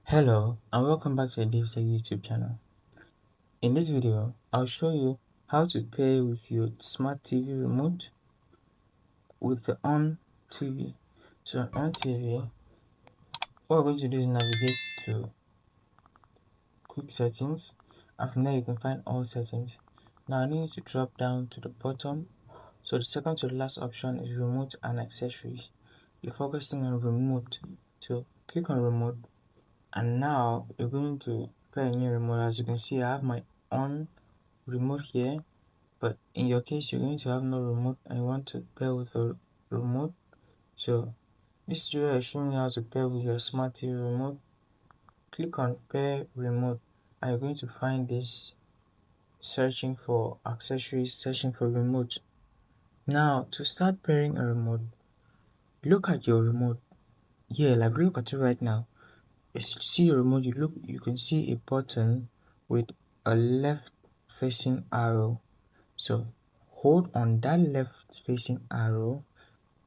Hello and welcome back to the DaveTech YouTube channel. In this video, I'll show you how to pair with your smart TV remote with the Onn TV. So on TV, what we're going to do is navigate to quick settings, and from there you can find all settings. Now I need you to drop down to the bottom. So the second to the last option is remote and accessories. You're focusing on remote, so click on remote. And now you're going to pair a new remote. As you can see, I have my Onn remote here, but in your case you're going to have no remote and you want to pair with a remote. So this tutorial is showing you how to pair with your smart TV remote. Click on pair remote and you're going to find this searching for accessories, searching for remote. Now to start pairing a remote, look at your remote here, like look at it right now. As you see your remote, you can see a button with a left facing arrow. So hold on that left facing arrow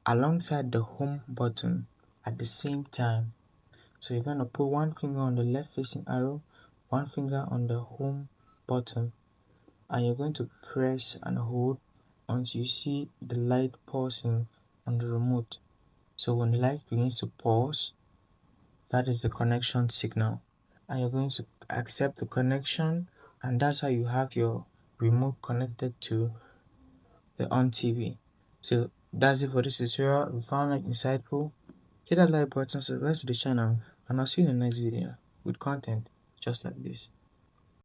alongside the home button at the same time. So you're going to put one finger on the left facing arrow, one finger on the home button, and you're going to press and hold until you see the light pausing on the remote. So when the light begins to pause, that is the connection signal, and you're going to accept the connection, and that's how you have your remote connected to the Onn TV. So that's it for this tutorial. If you found it insightful, hit that like button, subscribe to the channel, and I'll see you in the next video with content just like this.